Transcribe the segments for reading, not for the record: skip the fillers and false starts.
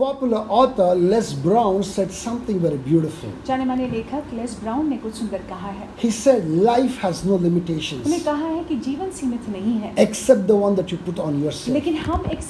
popular author Les Brown said something very beautiful. जाने माने लेखक लेस ब्राउन ने कुछ सुंदर कहा है। He said life has no limitations उन्हें कहा है कि जीवन सीमित नहीं है, except the one that you put on yourself. लेकिन हम एक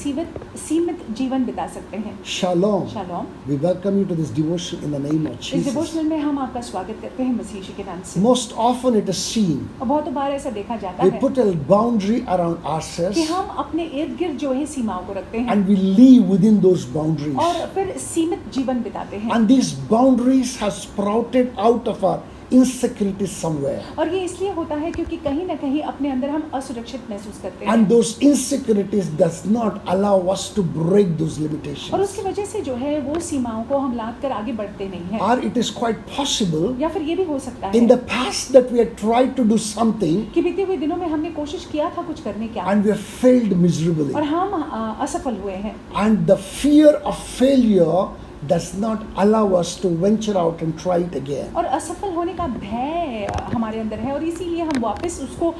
सीमित जीवन बिता सकते हैं। Shalom. Shalom. We welcome you to this devotion in the name of इस Jesus. डिवोशनल में हम आपका स्वागत करते हैं मसीह यीशु के नाम से। Most often it is seen और बहुत बार ऐसा देखा जाता we है put a boundary around कि ourselves हम अपने इर्द गिर्द जो है सीमाओं को रखते हैं and we live within those boundaries. और फिर सीमित जीवन बिताते हैं। And these boundaries have sprouted out of our insecurities somewhere. और ये इसलिए होता है क्योंकि कहीं ना कहीं अपने अंदर हम असुरक्षित महसूस करते हैं। And those insecurities does not allow us to break those और limitations. उसकी वजह से जो है वो सीमाओं को हम लाद कर आगे बढ़ते नहीं हैं। Or it is quite possible या फिर ये भी हो सकता in है the past that we had tried to do something कि बीते हुए दिनों में हमने कोशिश किया था कुछ करने का and we have failed miserably. और हम असफल हुए हैं। And the fear of failure does not allow us to venture out and try it again. और असफल होने का भय हमारे अंदर है और इसीलिए हम वापस उसको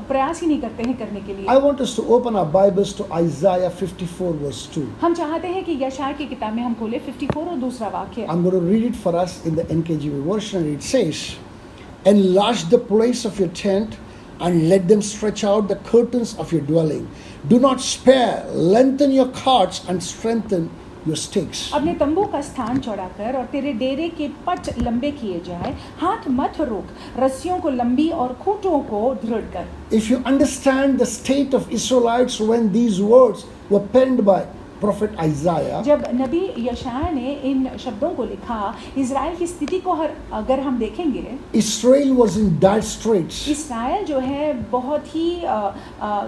प्रयास ही नहीं करते हैं करने के लिए। I want us to open our Bibles to Isaiah 54 verse 2. हम चाहते हैं कि यशायाह की किताब में हम खोले 54 और दूसरा वाक्य। I'm going to read it for us in the NKJV version. It says, enlarge the place of your tent and let them stretch out the curtains of your dwelling. Do not spare, lengthen your cords and strengthen your stakes. अपने तंबू का स्थान चौड़ा कर और तेरे डेरे के पट लंबे किए जाए, हाथ मत रोक, रस्सियों को लंबी और खूंटों को दृढ़ कर। If you understand the state of Israelites when these words were penned by prophet Isaiah, जब नबी यशायाह ने इन शब्दों को लिखा, इज़राइल की स्थिति को अगर हम देखेंगे, Israel was in dire straits. इस्राएल जो है बहुत ही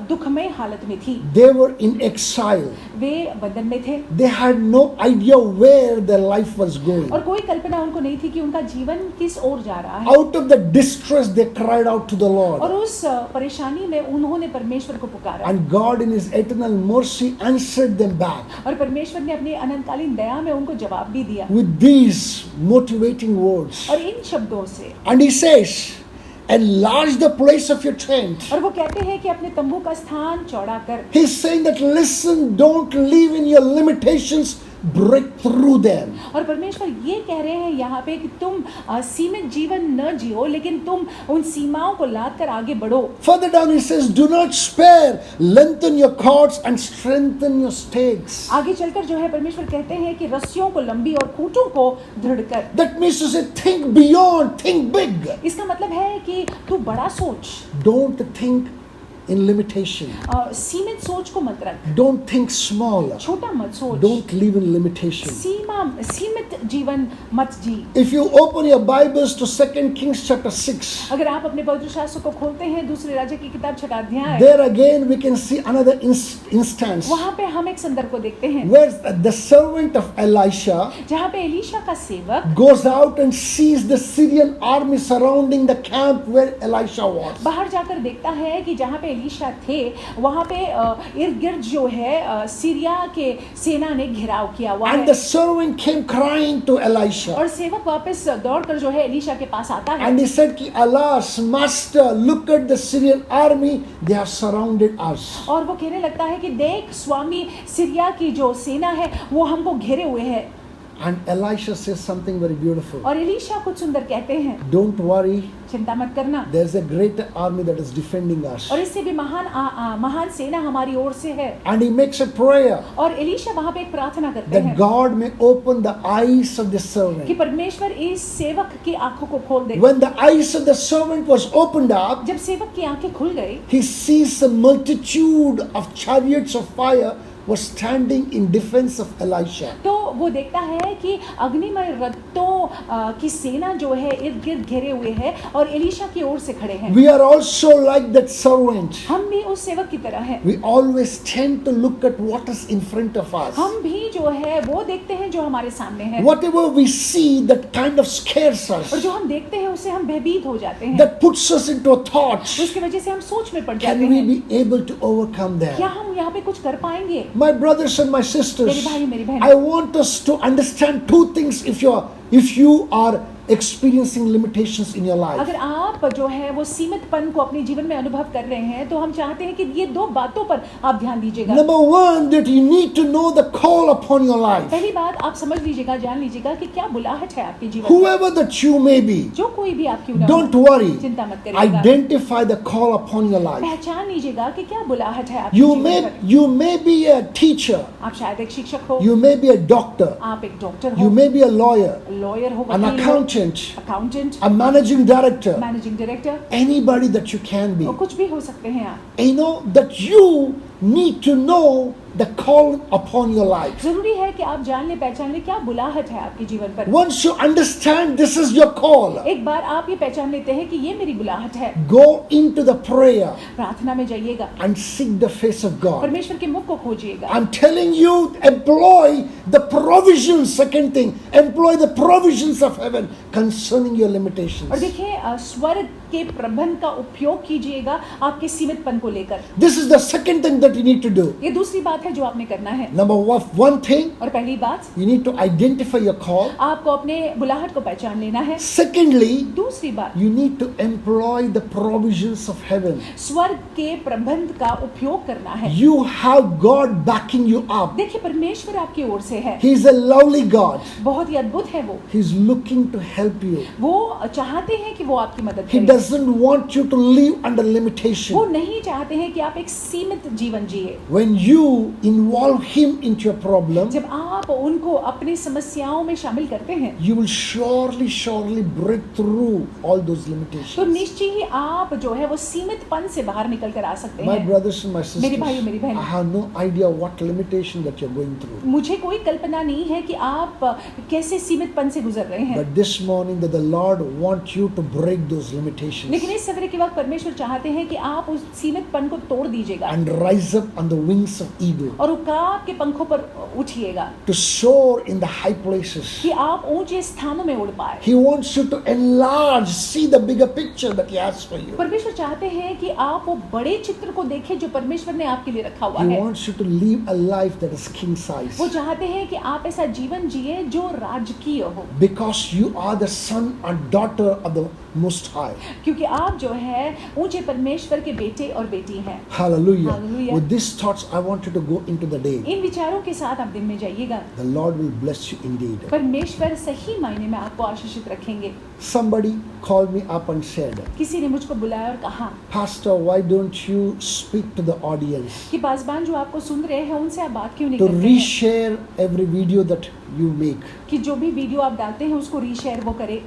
दुखमय हालत में थी। They were in exile. वे बंधन में थे They had no idea where their life was going. और कोई कल्पना उनको नहीं थी कि उनका जीवन किस ओर जा रहा है। Out of the distress, they cried out to the और Lord. उस परेशानी में उन्होंने परमेश्वर को पुकारा And God in His eternal mercy answered them back और परमेश्वर ने अपनी अनंतकालीन दया में उनको जवाब भी दिया with these motivating words. और इन शब्दों से। And He says, enlarge the place of your tent. और वो कहते हैं कि अपने तंबू का स्थान चौड़ा कर। He's saying that listen, don't live in your limitations, break through them. और परमेश्वर ये कह रहे हैं यहाँ पे कि तुम सीमित जीवन न जियो, लेकिन तुम उन सीमाओं को लाद कर आगे बढ़ो। Further down he says, do not spare, lengthen your cords and strengthen your stakes. आगे चलकर जो है परमेश्वर कहते हैं कि रस्सियों को लंबी और खूंटों को दृढ़ कर। That means to say, think beyond, think big. इसका मतलब है कि तू बड़ा सोच, Don't think in limitation. सीमित सोच को मत रख, Don't think small. छोटा मत सोच, Don't live in limitation. सीमित जीवन मत जी। If you open your Bibles to 2 Kings chapter 6, अगर आप अपने पवित्र शास्त्र को खोलते हैं दूसरे राजा की किताब 6 अध्याय, there again we can see another instance वहाँ पे हम एक संदर्भ को देखते हैं where the servant of Elisha जहाँ पे एलीशा का सेवक goes out and sees the Syrian army surrounding the camp where Elisha was. बाहर जाकर देखता है कि जहाँ पे एलीशा थे वहाँ पे इर्द गिर्द जो है सीरिया के सेना ने घेराव किया हुआ And है। the servant came crying to Elisha. और सेवक वापस दौड़कर जो है एलीशा के पास आता है And he said, कि, Alas, master, look at the Syrian army, they have surrounded us. और वो कहने लगता है कि देख स्वामी, सीरिया की जो सेना है वो हमको घेरे हुए है। And Elisha says something very beautiful. और एलीशा कुछ सुंदर कहते हैं, Don't worry, चिंता मत करना, there's a greater army that is defending us. और इससे भी महान सेना हमारी ओर से है। And he makes a prayer और एलीशा वहाँ पे एक प्रार्थना करते that हैं God may open the eyes of the कि servant. परमेश्वर इस सेवक की आंखों को खोल दे। When the eyes of the servant was opened up, जब सेवक की आंखें खुल गई he sees a multitude of chariots of fire was standing in defense of Elisha. तो वो देखता है कि अग्निमय रथों की सेना जो है इर्द गिर्द घेरे हुए है और एलीशा की ओर से खड़े हैं। We are also like that servant. हम भी उस सेवक की तरह हैं। We always tend to look at what is in front of us. हम भी जो है वो देखते हैं जो हमारे सामने है Whatever we see that kind of scares us, और जो हम देखते हैं उससे हम भयभीत हो जाते हैं। that puts us into a thought. उसकी वजह से हम सोच में पड़ Can जाते we हैं, be able to overcome क्या that? हम यहाँ पे कुछ कर पाएंगे? My brothers and my sisters, मेरे भाई मेरी बहन, I want us to understand two things if you are experiencing limitations in your life. अगर आप जो है वो सीमितपन को अपने जीवन में अनुभव कर रहे हैं तो हम चाहते हैं कि ये 2 बातों पर आप ध्यान दीजिएगा। Number one, that you need to know the call upon your life. पहली बात आप समझ लीजिएगा, जान लीजिएगा कि क्या बुलाहट है आपके जीवन में। Whoever that you may be, जो कोई भी आप क्यों ना don't हो, worry. चिंता मत करिएगा। Identify the call upon your life. पहचान लीजिएगा कि क्या बुलाहट है आपके You जीवन पर। may be a teacher. आप शायद एक शिक्षक हो, You may be a doctor. आप एक डॉक्टर You हो, may be a lawyer, lawyer हो, an वकील हो, accountant, accountant, a managing director, managing director, anybody that you can be. और कुछ भी हो सकते हैं आप। You know that you need to know the call upon your life. जरूरी है कि आप जान ले, पहचान ले क्या बुलाहट है आपके जीवन पर। Once you understand this is your call, एक बार आप ये पहचान लेते हैं कि ये मेरी बुलाहट है, go into the prayer प्रार्थना में जाइएगा, and seek the face of God. परमेश्वर के मुख को खोजिएगा। I'm telling you, employ the provisions. Second thing, employ the provisions of heaven concerning your और limitations. देखिए स्वर्ग के प्रबंध का उपयोग कीजिएगा आपके सीमितपन को लेकर। This is the second thing that you need to do. ये दूसरी बात है जो आपने करना है। Number one thing, और पहली बात, you need to identify your call. आपको अपने बुलाहट को पहचान लेना है। Secondly, दूसरी बात, you need to employ the provisions of heaven. स्वर्ग के प्रबंध का उपयोग करना है। You have God backing you up. देखिए परमेश्वर आपकी ओर से है, He is a lovely God. बहुत ही अद्भुत है वो। He is looking to help you. वो चाहते हैं कि वो आपकी मदद He करें। doesn't want you to live under वो limitation. नहीं चाहते हैं कि आप एक सीमित जीवन जिए। When you involve Him into your problem, जब आप उनको अपनी समस्याओं में शामिल करते हैं you will surely break through all those तो limitations. निश्चय ही आप जो है वो सीमितपन से बाहर निकल कर आ सकते My हैं। brothers and my sisters, मेरे भाइयों, मेरी बहनों, I have no idea what limitation that you're going through. मुझे कोई कल्पना नहीं है कि आप कैसे सीमितपन से गुजर रहे हैं, But this morning that the Lord wants you to break those limitations लेकिन इस सवेरे के वक्त परमेश्वर चाहते हैं कि आप उस सीमितपन को तोड़ दीजिएगा and rise up on the wings of eagle और उकाब के पंखों पर उठिएगा to soar in the high places. कि आप ऊंचे स्थानों में उड़ पाए। He wants you to enlarge, see the bigger picture that He has for you. परमेश्वर चाहते हैं कि आप वो बड़े चित्र को देखें जो परमेश्वर ने आपके लिए रखा हुआ He है। wants you to live a life that is king size. वो चाहते हैं कि आप ऐसा जीवन जिए जो राजकीय हो, Because you are the son and daughter of the Most High. क्योंकि आप जो है ऊंचे परमेश्वर के बेटे और बेटी हैं। Hallelujah. Hallelujah. With these thoughts, I want you to go into the day. इन विचारों के साथ आप दिन में जाइएगा, The Lord will bless you indeed. परमेश्वर सही मायने में आपको आशीषित रखेंगे। Somebody called me up and said, किसी ने मुझको बुलाया और कहा Pastor, why don't you speak to the audience कि पासबान जो आपको सुन रहे हैं उनसे आप बात क्यों नहीं to करते हैं reshare every video that you make? कि जो भी वीडियो आप डालते हैं उसको रीशेयर वो करे,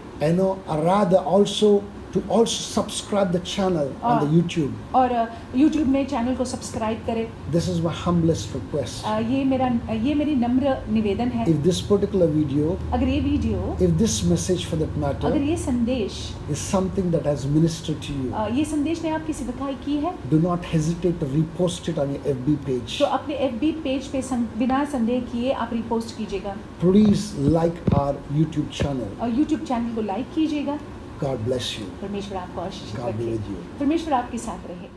Rather also to also subscribe the channel on the YouTube. और YouTube में चैनल को सब्सक्राइब करे। This is my humblest request. ये मेरी नम्र निवेदन है। If this particular video, अगर ये video, if this message for that अगर matter ये संदेश, is something that has ministered to you, ये संदेश ने आपकी सेवकाई की है do not hesitate to repost it on your FB page. तो अपने FB पेज पे बिना संदेह किए आप रिपोस्ट कीजिएगा Please like our YouTube channel. और YouTube चैनल को लाइक कीजिएगा। God bless you. परमेश्वर आपको आशीष God be रखे, with you. परमेश्वर आपके साथ रहे।